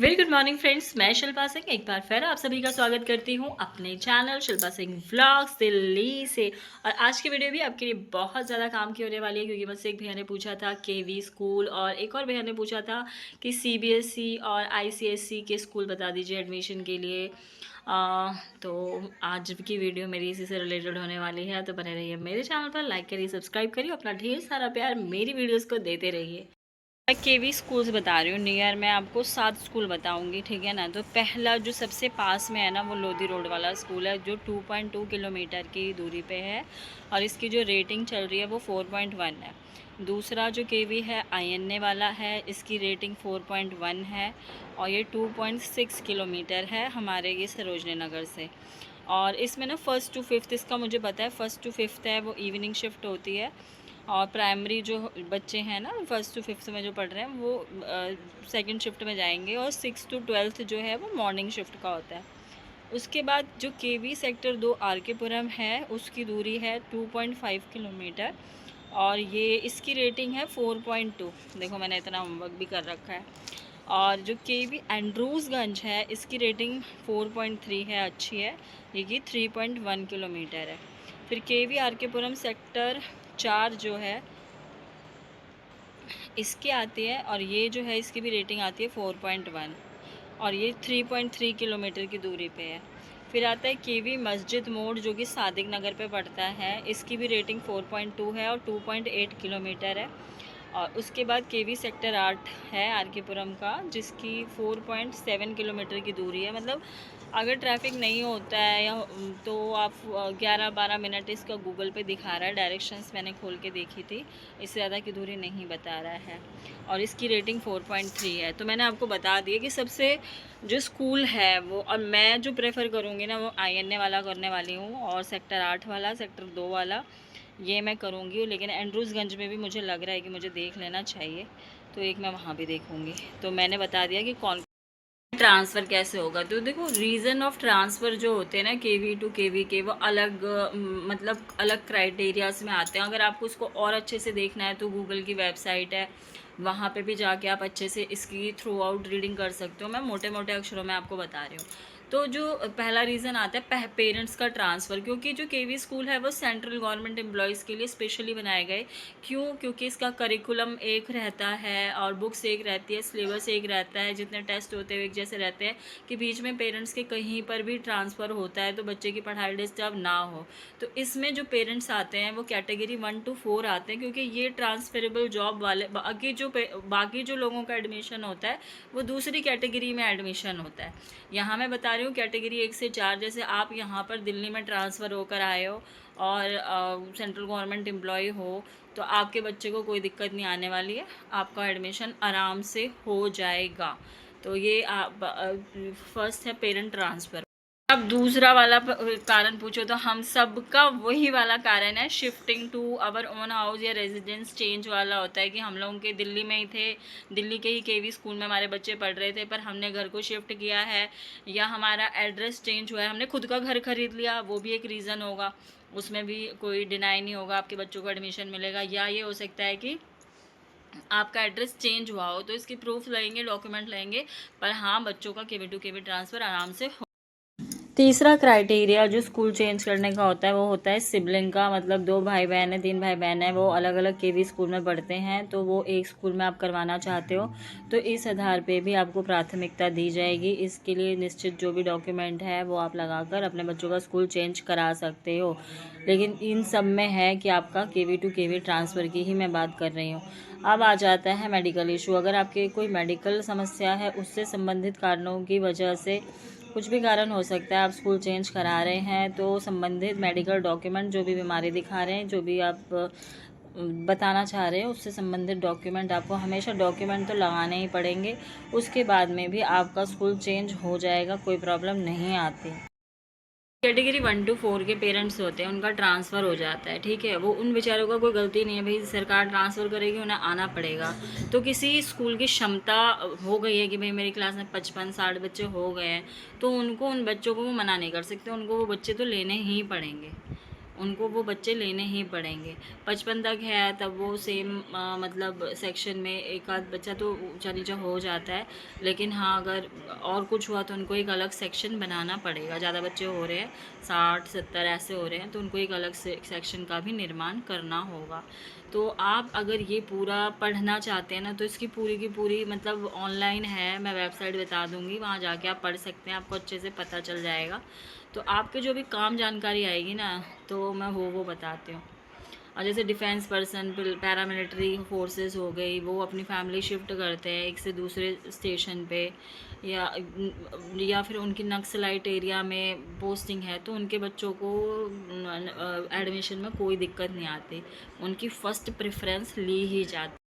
Very good morning friends, मैं शिल्पा सिंह एक बार फिर आप सभी का स्वागत करती हूँ अपने चैनल शिल्पा सिंह व्लॉग्स दिल्ली से। और आज की वीडियो भी आपके लिए बहुत ज़्यादा काम की होने वाली है, क्योंकि मुझसे एक भैया ने पूछा था केवी स्कूल और एक और भैया ने पूछा था कि सीबीएसई और आईसीएसई के स्कूल बता दीजिए एडमिशन के लिए। तो आज की वीडियो मेरी इसी से रिलेटेड होने वाली है, तो बने रहिए मेरे चैनल पर, लाइक करिए, सब्सक्राइब करिए, अपना ढेर सारा प्यार मेरी वीडियोज़ को देते रहिए। मैं केवी स्कूल्स बता रही हूँ नियर, मैं आपको 7 स्कूल बताऊँगी, ठीक है ना। तो पहला जो सबसे पास में है ना, वो लोधी रोड वाला स्कूल है, जो 2.2 किलोमीटर की दूरी पे है और इसकी जो रेटिंग चल रही है वो 4.1 है। दूसरा जो केवी है आईएनए वाला है, इसकी रेटिंग 4.1 है और ये 2.6 किलोमीटर है हमारे ये सरोजनी नगर से। और इसमें ना फर्स्ट टू फिफ्थ, इसका मुझे पता है, फर्स्ट टू फिफ्थ है वो इवनिंग शिफ्ट होती है। और प्राइमरी जो बच्चे हैं ना, फर्स्ट टू फिफ्थ में जो पढ़ रहे हैं वो सेकंड शिफ्ट में जाएंगे, और सिक्स टू ट्वेल्थ जो है वो मॉर्निंग शिफ्ट का होता है। उसके बाद जो केवी सेक्टर 2 आर के पुरम है, उसकी दूरी है 2.5 किलोमीटर और ये इसकी रेटिंग है 4.2। देखो मैंने इतना होमवर्क भी कर रखा है। और जो केवी एंड्रूसगंज है, इसकी रेटिंग 4.3 है, अच्छी है, ये कि 3.1 किलोमीटर है। फिर केवी आर के पुरम सेक्टर 4 जो है इसकी आती है, और ये जो है इसकी भी रेटिंग आती है 4.1 और ये 3.3 किलोमीटर की दूरी पे है। फिर आता है केवी मस्जिद मोड़, जो कि सादिक नगर पे पड़ता है, इसकी भी रेटिंग 4.2 है और 2.8 किलोमीटर है। और उसके बाद केवी सेक्टर 8 है आर के पुरम का, जिसकी 4.7 किलोमीटर की दूरी है। मतलब अगर ट्रैफिक नहीं होता है या तो आप 11-12 मिनट इसका गूगल पे दिखा रहा है, डायरेक्शंस मैंने खोल के देखी थी, इससे ज़्यादा की दूरी नहीं बता रहा है। और इसकी रेटिंग 4.3 है। तो मैंने आपको बता दिया कि सबसे जो स्कूल है वो, और मैं जो प्रेफर करूँगी ना, वो आईएनए वाला करने वाली हूँ, और सेक्टर 8 वाला, सेक्टर 2 वाला ये मैं करूँगी। लेकिन एंड्रूसगंज में भी मुझे लग रहा है कि मुझे देख लेना चाहिए, तो एक मैं वहाँ भी देखूँगी। तो मैंने बता दिया कि कौन ट्रांसफ़र कैसे होगा। तो देखो, रीज़न ऑफ ट्रांसफ़र जो होते हैं ना केवी टू केवी के, वो अलग मतलब अलग क्राइटेरियाज में आते हैं। अगर आपको उसको और अच्छे से देखना है तो गूगल की वेबसाइट है, वहाँ पे भी जाके आप अच्छे से इसकी थ्रू आउट रीडिंग कर सकते हो। मैं मोटे मोटे अक्षरों में आपको बता रही हूँ। तो जो पहला रीज़न आता है पेरेंट्स का ट्रांसफ़र, क्योंकि जो केवी स्कूल है वो सेंट्रल गवर्नमेंट एम्प्लॉयज़ के लिए स्पेशली बनाए गए। क्यों? क्योंकि इसका करिकुलम एक रहता है और बुक्स एक रहती है, सिलेबस एक रहता है, जितने टेस्ट होते हैं एक जैसे रहते हैं, कि बीच में पेरेंट्स के कहीं पर भी ट्रांसफ़र होता है तो बच्चे की पढ़ाई डिस्टर्ब ना हो। तो इसमें जो पेरेंट्स आते हैं वो कैटेगरी 1 to 4 आते हैं, क्योंकि ये ट्रांसफरेबल जॉब वाले, बाकी जो लोगों का एडमिशन होता है वो दूसरी कैटेगरी में एडमिशन होता है। यहाँ मैं बता रही हूँ कैटेगरी 1 से 4। जैसे आप यहाँ पर दिल्ली में ट्रांसफ़र होकर आए हो और सेंट्रल गवर्नमेंट एम्प्लॉय हो, तो आपके बच्चे को कोई दिक्कत नहीं आने वाली है, आपका एडमिशन आराम से हो जाएगा। तो ये फर्स्ट है पेरेंट ट्रांसफ़र। अब दूसरा वाला कारण पूछो तो हम सब का वही वाला कारण है, shifting to our own house या रेजिडेंस चेंज वाला होता है। कि हम लोगों के दिल्ली में ही थे, दिल्ली के ही केवी स्कूल में हमारे बच्चे पढ़ रहे थे, पर हमने घर को शिफ्ट किया है, या हमारा एड्रेस चेंज हुआ है, हमने खुद का घर खरीद लिया, वो भी एक रीज़न होगा। उसमें भी कोई डिनाई नहीं होगा, आपके बच्चों को एडमिशन मिलेगा। या ये हो सकता है कि आपका एड्रेस चेंज हुआ हो, तो इसकी प्रूफ लगेंगे, डॉक्यूमेंट लगेंगे, पर हाँ बच्चों का केवी टू केवी ट्रांसफ़र आराम से हो। तीसरा क्राइटेरिया जो स्कूल चेंज करने का होता है वो होता है सिबलिंग का। मतलब 2 भाई बहन है, 3 भाई बहन है, वो अलग अलग केवी स्कूल में पढ़ते हैं, तो वो एक स्कूल में आप करवाना चाहते हो, तो इस आधार पे भी आपको प्राथमिकता दी जाएगी। इसके लिए निश्चित जो भी डॉक्यूमेंट है वो आप लगाकर अपने बच्चों का स्कूल चेंज करा सकते हो। लेकिन इन सब में है कि आपका केवी टू केवी ट्रांसफ़र की ही मैं बात कर रही हूँ। अब आ जाता है मेडिकल इशू। अगर आपके कोई मेडिकल समस्या है, उससे संबंधित कारणों की वजह से, कुछ भी कारण हो सकता है, आप स्कूल चेंज करा रहे हैं, तो संबंधित मेडिकल डॉक्यूमेंट, जो भी बीमारी दिखा रहे हैं, जो भी आप बताना चाह रहे हैं, उससे संबंधित डॉक्यूमेंट आपको हमेशा डॉक्यूमेंट तो लगाने ही पड़ेंगे। उसके बाद में भी आपका स्कूल चेंज हो जाएगा, कोई प्रॉब्लम नहीं आती। कैटेगरी 1 to 4 के पेरेंट्स होते हैं, उनका ट्रांसफ़र हो जाता है, ठीक है, वो उन बेचारों का कोई गलती नहीं है भाई, सरकार ट्रांसफ़र करेगी, उन्हें आना पड़ेगा। तो किसी स्कूल की क्षमता हो गई है कि भाई मेरी क्लास में 55-60 बच्चे हो गए हैं, तो उनको, उन बच्चों को वो मना नहीं कर सकते, उनको वो बच्चे तो लेने ही पड़ेंगे। उनको वो बच्चे लेने ही पड़ेंगे। 55 तक है तब वो सेम मतलब सेक्शन में एक आध बच्चा तो ऊंचा नीचा हो जाता है, लेकिन हाँ अगर और कुछ हुआ तो उनको एक अलग सेक्शन बनाना पड़ेगा। ज़्यादा बच्चे हो रहे हैं, 60-70 ऐसे हो रहे हैं, तो उनको एक अलग सेक्शन का भी निर्माण करना होगा। तो आप अगर ये पूरा पढ़ना चाहते हैं ना, तो इसकी पूरी की पूरी मतलब ऑनलाइन है, मैं वेबसाइट बता दूँगी, वहाँ जाके आप पढ़ सकते हैं, आपको अच्छे से पता चल जाएगा। तो आपके जो भी काम जानकारी आएगी ना, तो मैं वो बताती हूँ। और जैसे डिफेंस पर्सन, पैरामिलिट्री फोर्सेस हो गई, वो अपनी फैमिली शिफ्ट करते हैं एक से दूसरे स्टेशन पे, या फिर उनकी नक्सलाइट एरिया में पोस्टिंग है, तो उनके बच्चों को एडमिशन में कोई दिक्कत नहीं आती, उनकी फ़र्स्ट प्रेफरेंस ली ही जाती।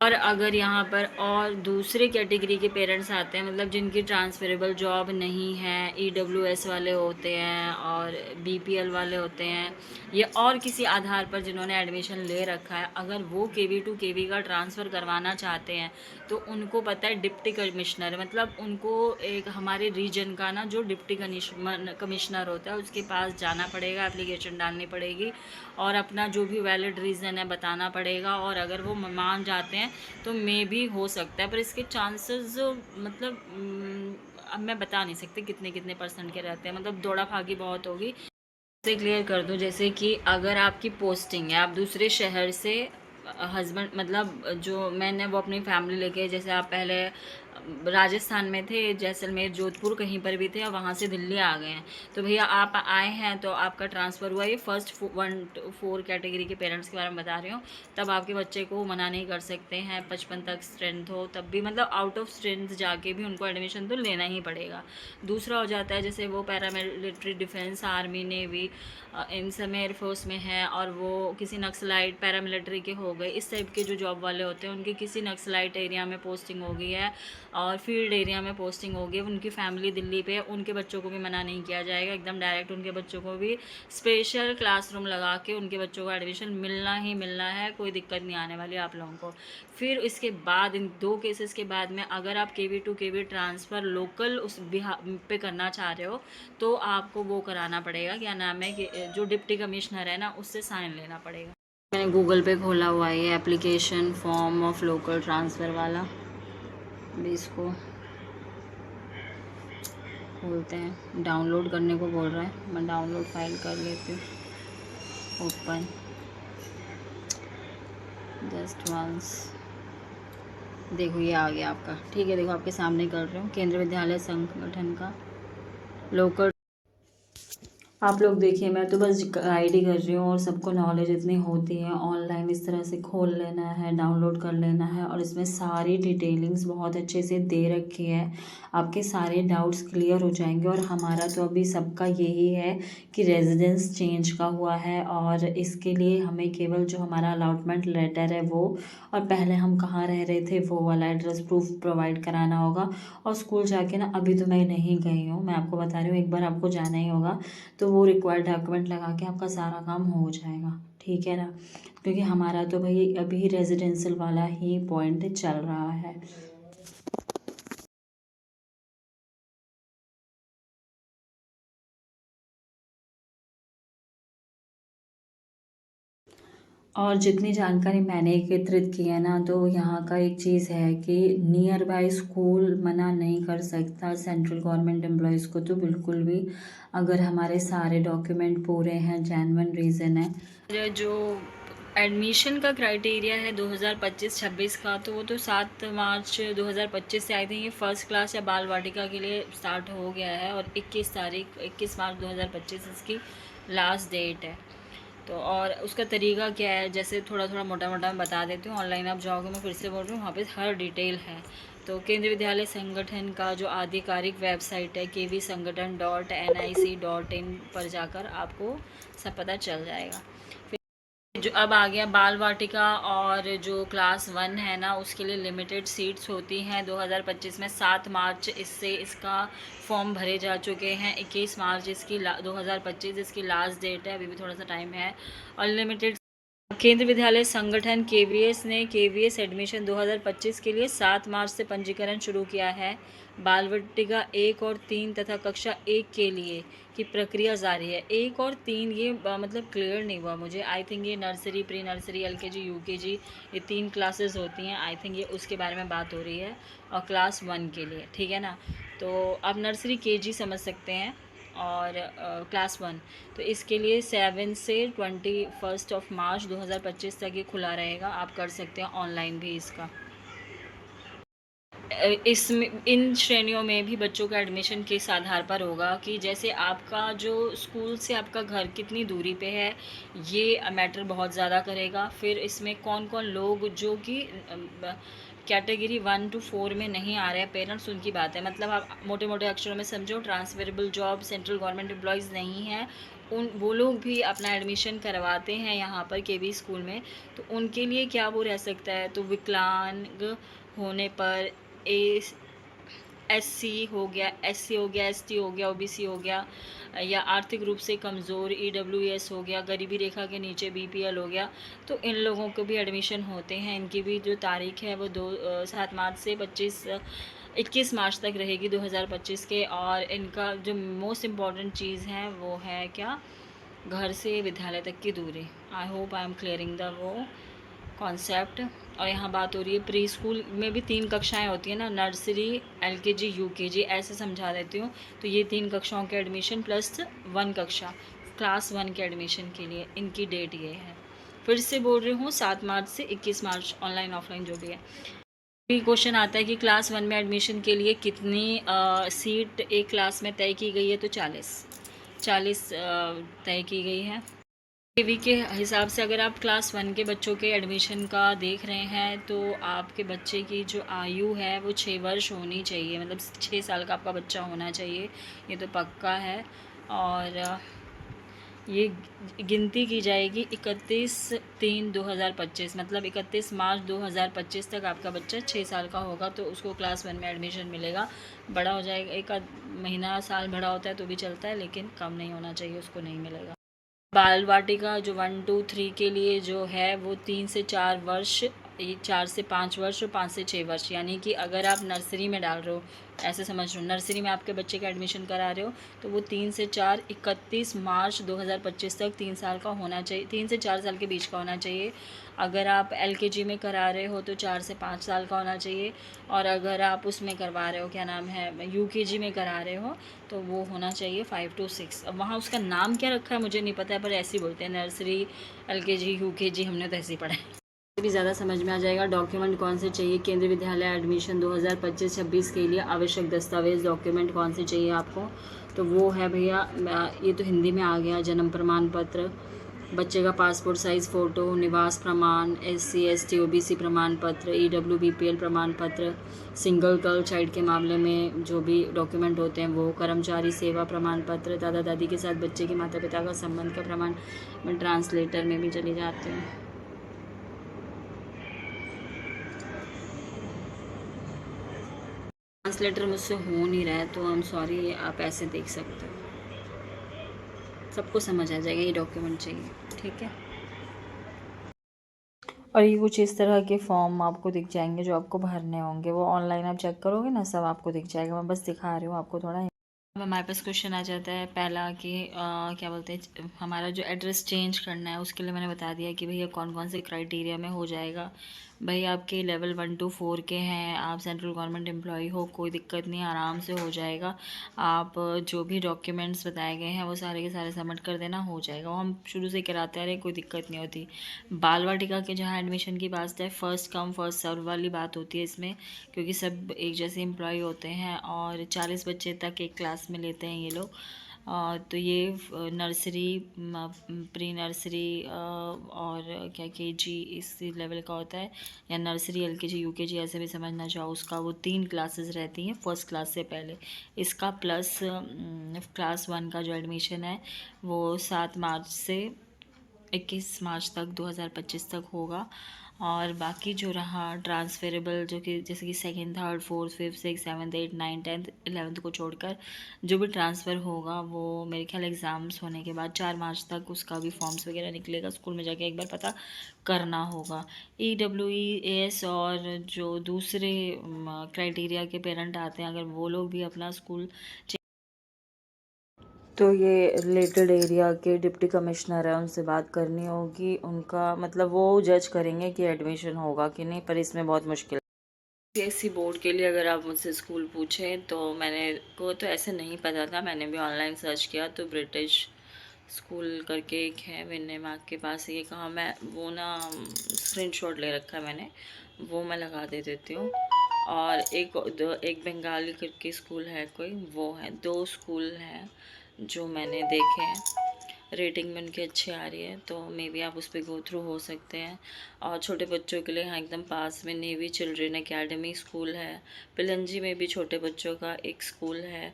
और अगर यहाँ पर और दूसरे कैटेगरी के पेरेंट्स आते हैं, मतलब जिनकी ट्रांसफरेबल जॉब नहीं है, ईडब्ल्यूएस वाले होते हैं और बीपीएल वाले होते हैं, या और किसी आधार पर जिन्होंने एडमिशन ले रखा है, अगर वो केवी टू केवी का ट्रांसफ़र करवाना चाहते हैं, तो उनको पता है डिप्टी कमिश्नर, मतलब उनको एक हमारे रीजन का ना जो डिप्टी कमिश्नर होता है उसके पास जाना पड़ेगा, एप्लीकेशन डालनी पड़ेगी और अपना जो भी वैलिड रीज़न है बताना पड़ेगा। और अगर वो मान जाते हैं तो मे भी हो सकता है, पर इसके चांसेस मतलब अब मैं बता नहीं सकती कितने कितने परसेंट के रहते हैं, मतलब दौड़ा भागी बहुत होगी। से क्लियर कर दूं, जैसे कि अगर आपकी पोस्टिंग है, आप दूसरे शहर से हस्बैंड मतलब जो मैंने वो अपनी फैमिली लेके, जैसे आप पहले राजस्थान में थे, जैसलमेर, जोधपुर कहीं पर भी थे और वहाँ से दिल्ली आ गए हैं, तो भैया आप आए हैं तो आपका ट्रांसफ़र हुआ। ये फर्स्ट 1-4 कैटेगरी के पेरेंट्स के बारे में बता रही हूँ। तब आपके बच्चे को मना नहीं कर सकते हैं, 55 तक स्ट्रेंथ हो तब भी, मतलब आउट ऑफ स्ट्रेंथ जाके भी उनको एडमिशन तो लेना ही पड़ेगा। दूसरा हो जाता है जैसे वो पैरामिलिट्री, डिफेंस, आर्मी, नेवी, इन सब में, एयरफोर्स में है, और वो किसी नक्सलाइट पैरामिलिट्री के हो गए, इस टाइप के जो जॉब वाले होते हैं उनकी किसी नक्सलाइट एरिया में पोस्टिंग हो गई है और फील्ड एरिया में पोस्टिंग हो गई, उनकी फैमिली दिल्ली पे, उनके बच्चों को भी मना नहीं किया जाएगा, एकदम डायरेक्ट उनके बच्चों को भी स्पेशल क्लासरूम लगा के उनके बच्चों को एडमिशन मिलना ही मिलना है, कोई दिक्कत नहीं आने वाली आप लोगों को। फिर इसके बाद इन 2 केसेस के बाद में अगर आप केवी टू केवी ट्रांसफ़र लोकल उस बिहार पे करना चाह रहे हो, तो आपको वो कराना पड़ेगा, क्या नाम है कि जो डिप्टी कमिश्नर है ना, उससे साइन लेना पड़ेगा। मैंने गूगल पे खोला हुआ है ये application form of local transfer वाला, अभी इसको खोलते हैं। डाउनलोड करने को बोल रहा है, मैं डाउनलोड फाइल कर लेती हूँ। ओपन जस्ट वंस, देखो ये आ गया आपका, ठीक है। देखो आपके सामने कर रही हूँ, केंद्रीय विद्यालय संगठन का लोकल। आप लोग देखिए, मैं तो बस गाइड ही कर रही हूँ, और सबको नॉलेज इतनी होती है, ऑनलाइन इस तरह से खोल लेना है, डाउनलोड कर लेना है, और इसमें सारी डिटेलिंग्स बहुत अच्छे से दे रखी है, आपके सारे डाउट्स क्लियर हो जाएंगे। और हमारा तो अभी सबका यही है कि रेजिडेंस चेंज का हुआ है, और इसके लिए हमें केवल जो हमारा अलॉटमेंट लेटर है वो, और पहले हम कहाँ रह रहे थे वो वाला एड्रेस प्रूफ प्रोवाइड कराना होगा। और स्कूल जाके ना, अभी तो मैं नहीं गई हूँ, मैं आपको बता रही हूँ, एक बार आपको जाना ही होगा, तो वो रिक्वायर्ड डॉक्यूमेंट लगा के आपका सारा काम हो जाएगा, ठीक है ना। क्योंकि हमारा तो भाई अभी रेजिडेंशियल वाला ही पॉइंट चल रहा है। और जितनी जानकारी मैंने एकत्रित की है ना, तो यहाँ का एक चीज़ है कि नियर बाय स्कूल मना नहीं कर सकता सेंट्रल गवर्नमेंट एम्प्लॉयज़ को, तो बिल्कुल भी, अगर हमारे सारे डॉक्यूमेंट पूरे हैं, जेन्युइन रीज़न है। जो एडमिशन का क्राइटेरिया है 2025-26 का, तो वो तो 7 मार्च 2025 से आई थिंक ये फर्स्ट क्लास या बाल वाटिका के लिए स्टार्ट हो गया है, और 21 मार्च 2025 इसकी लास्ट डेट है। तो और उसका तरीका क्या है, जैसे थोड़ा थोड़ा मोटा मोटा मैं बता देती हूँ, ऑनलाइन आप जाओगे, मैं फिर से बोल रही हूँ, वहाँ पे हर डिटेल है। तो केंद्रीय विद्यालय संगठन का जो आधिकारिक वेबसाइट है kvsangathan.nic.in पर जाकर आपको सब पता चल जाएगा। जो अब आ गया बाल वाटिका, और जो क्लास 1 है ना, उसके लिए लिमिटेड सीट्स होती हैं 2025 में। 7 मार्च इससे इसका फॉर्म भरे जा चुके हैं, 21 मार्च इसकी 2025 इसकी लास्ट डेट है, अभी भी थोड़ा सा टाइम है। और लिमिटेड केंद्रीय विद्यालय संगठन केवीएस ने केवीएस एडमिशन 2025 के लिए 7 मार्च से पंजीकरण शुरू किया है। बाल वाटिका 1 और 3 तथा कक्षा 1 के लिए की प्रक्रिया जारी है। 1 और 3 ये मतलब क्लियर नहीं हुआ मुझे। आई थिंक ये nursery, pre nursery, LKG, UKG, ये 3 क्लासेस होती हैं। आई थिंक ये उसके बारे में बात हो रही है, और क्लास 1 के लिए, ठीक है ना। तो आप नर्सरी केजी समझ सकते हैं, और क्लास 1, तो इसके लिए 7 से 21 मार्च 2025 तक ये खुला रहेगा। आप कर सकते हैं ऑनलाइन भी इसका। इसमें इन श्रेणियों में भी बच्चों का एडमिशन किस आधार पर होगा कि जैसे आपका जो स्कूल से आपका घर कितनी दूरी पे है, ये मैटर बहुत ज़्यादा करेगा। फिर इसमें कौन कौन लोग जो कि कैटेगरी 1 to 4 में नहीं आ रहे हैं पेरेंट्स, उनकी बात है। मतलब आप मोटे मोटे अक्षरों में समझो, transferable job, central government employees नहीं है, उन वो लोग भी अपना एडमिशन करवाते हैं यहाँ पर केवी स्कूल में। तो उनके लिए क्या वो रह सकता है, तो विकलांग होने पर एससी हो गया, एससी हो गया, एसटी हो गया, ओबीसी हो गया, या आर्थिक रूप से कमज़ोर ईडब्ल्यूएस हो गया, गरीबी रेखा के नीचे बीपीएल हो गया, तो इन लोगों को भी एडमिशन होते हैं। इनकी भी जो तारीख है वो 7 मार्च से 21 मार्च तक रहेगी 2025 के। और इनका जो मोस्ट इम्पॉर्टेंट चीज़ है वो है क्या, घर से विद्यालय तक की दूरी। I hope I am clearing the वो कॉन्सेप्ट। और यहाँ बात हो रही है प्री स्कूल में भी 3 कक्षाएं होती हैं ना, नर्सरी, एलकेजी, यूकेजी, ऐसे समझा देती हूँ। तो ये 3 कक्षाओं के एडमिशन प्लस 1 कक्षा क्लास 1 के एडमिशन के लिए इनकी डेट ये है। फिर से बोल रही हूँ, 7 मार्च से 21 मार्च, ऑनलाइन ऑफलाइन जो भी है। भी क्वेश्चन आता है कि क्लास 1 में एडमिशन के लिए कितनी सीट एक क्लास में तय की गई है, तो 40 तय की गई है। केवी के हिसाब से अगर आप क्लास 1 के बच्चों के एडमिशन का देख रहे हैं, तो आपके बच्चे की जो आयु है वो 6 वर्ष होनी चाहिए, मतलब 6 साल का आपका बच्चा होना चाहिए, ये तो पक्का है। और ये गिनती की जाएगी 31/3/2025, मतलब 31 मार्च 2025 तक आपका बच्चा 6 साल का होगा तो उसको क्लास 1 में एडमिशन मिलेगा। बड़ा हो जाएगा, एक आध महीना साल बड़ा होता है तो भी चलता है, लेकिन कम नहीं होना चाहिए, उसको नहीं मिलेगा। बाल वाटिका जो 1 2 3 के लिए जो है वो 3 से 4 वर्ष, 4 से 5 वर्ष और 5 से 6 वर्ष, यानी कि अगर आप नर्सरी में डाल रहे हो, ऐसे समझ लो नर्सरी में आपके बच्चे का एडमिशन करा रहे हो, तो वो 3 से 4 31 मार्च 2025 तक 3 साल का होना चाहिए, 3 से 4 साल के बीच का होना चाहिए। अगर आप एलकेजी में करा रहे हो तो 4 से 5 साल का होना चाहिए, और अगर आप उसमें करवा रहे हो, क्या नाम है, यूकेजी में करा रहे हो, तो वो होना चाहिए 5 to 6। अब वहाँ उसका नाम क्या रखा है मुझे नहीं पता है, पर ऐसे ही बोलते हैं, नर्सरी, एलकेजी, यूकेजी, हमने तो ऐसे ही पढ़ा है, भी ज़्यादा समझ में आ जाएगा। डॉक्यूमेंट कौन से चाहिए, केंद्रीय विद्यालय एडमिशन 2025-26 के लिए आवश्यक दस्तावेज डॉक्यूमेंट कौन से चाहिए आपको, तो वो है भैया, ये तो हिंदी में आ गया, जन्म प्रमाण पत्र, बच्चे का पासपोर्ट साइज़ फ़ोटो, निवास प्रमाण, SC ST OBC प्रमाण पत्र, EW BPL प्रमाण पत्र, सिंगल गर्ल चाइल्ड के मामले में जो भी डॉक्यूमेंट होते हैं वो, कर्मचारी सेवा प्रमाण पत्र, दादा दादी के साथ बच्चे के माता पिता का संबंध का प्रमाण। मैं ट्रांसलेटर में भी चली जाती हूँ। ट्रांसलेटर मुझसे हो नहीं रहा है तो आई एम सॉरी, आप ऐसे देख सकते हो, सबको समझ आ जाएगा, ये डॉक्यूमेंट चाहिए, ठीक है। और ये कुछ इस तरह के फॉर्म आपको दिख जाएंगे जो आपको भरने होंगे, वो ऑनलाइन आप चेक करोगे ना, सब आपको दिख जाएगा, मैं बस दिखा रही हूँ आपको थोड़ा। हमारे पास क्वेश्चन आ जाता है पहला कि क्या बोलते हैं, हमारा जो एड्रेस चेंज करना है उसके लिए मैंने बता दिया कि भैया कौन कौन से क्राइटेरिया में हो जाएगा। भाई आपके लेवल 1 to 4 के हैं, आप सेंट्रल गवर्नमेंट एम्प्लॉय हो, कोई दिक्कत नहीं, आराम से हो जाएगा। आप जो भी डॉक्यूमेंट्स बताए गए हैं वो सारे के सारे सबमिट कर देना, हो जाएगा, वो हम शुरू से कराते आ रहे, कोई दिक्कत नहीं होती। बाल वाटिका के जहाँ एडमिशन की बात है, फर्स्ट कम फर्स्ट सर्व वाली बात होती है इसमें, क्योंकि सब एक जैसे एम्प्लॉय होते हैं और 40 बच्चे तक एक क्लास में लेते हैं ये लोग। तो ये नर्सरी, प्री नर्सरी और क्या केजी इस लेवल का होता है, या नर्सरी, एलकेजी, यूकेजी ऐसे भी समझना चाहो उसका, वो 3 क्लासेस रहती हैं फर्स्ट क्लास से पहले। इसका प्लस क्लास 1 का जो एडमिशन है वो 7 मार्च से 21 मार्च तक 2025 तक होगा। और बाकी जो रहा ट्रांसफरेबल, जो कि जैसे कि second, third, fourth, fifth, six, seventh, eight, nine, tenth, 11th को छोड़कर जो भी ट्रांसफ़र होगा वो मेरे ख्याल एग्ज़ाम्स होने के बाद 4 मार्च तक उसका भी फॉर्म्स वगैरह निकलेगा। स्कूल में जाके एक बार पता करना होगा। EWEAS और जो दूसरे क्राइटेरिया के पेरेंट आते हैं, अगर वो लोग भी अपना स्कूल, तो ये रिलेटेड एरिया के डिप्टी कमिश्नर है, उनसे बात करनी होगी। उनका मतलब वो जज करेंगे कि एडमिशन होगा कि नहीं, पर इसमें बहुत मुश्किल। CBSE बोर्ड के लिए अगर आप मुझसे स्कूल पूछें तो मैंने को तो ऐसे नहीं पता था, मैंने भी ऑनलाइन सर्च किया तो ब्रिटिश स्कूल करके एक है विनय मार्ग के पास, ये कहा मैं वो ना स्क्रीनशॉट ले रखा है मैंने, वो मैं लगा दे देती हूँ। और एक बंगाली करके स्कूल है कोई, वो है, 2 स्कूल हैं जो मैंने देखे हैं, रेटिंग में उनकी अच्छी आ रही है, तो मे बी आप उस पर गो थ्रू हो सकते हैं। और छोटे बच्चों के लिए हाँ एकदम पास में नेवी चिल्ड्रन एकेडमी स्कूल है, पिलंजी में भी छोटे बच्चों का एक स्कूल है।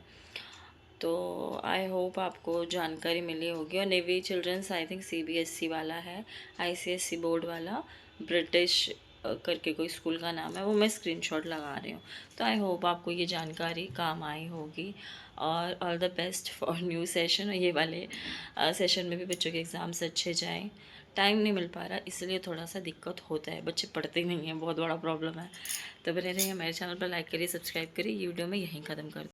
तो आई होप आपको जानकारी मिली होगी। और navy children's I think CBSE वाला है, ICSE बोर्ड वाला ब्रिटिश करके कोई स्कूल का नाम है, वो मैं स्क्रीनशॉट लगा रही हूँ। तो आई होप आपको ये जानकारी काम आई होगी। और all the best for new session. ये वाले सेशन में भी बच्चों के एग्ज़ाम्स अच्छे जाएँ। टाइम नहीं मिल पा रहा इसलिए थोड़ा सा दिक्कत होता है, बच्चे पढ़ते नहीं हैं, बहुत बड़ा प्रॉब्लम है। तो बने रहिए हमारे चैनल पर, लाइक करिए, सब्सक्राइब करिए। ये वीडियो मैं यहीं ख़त्म कर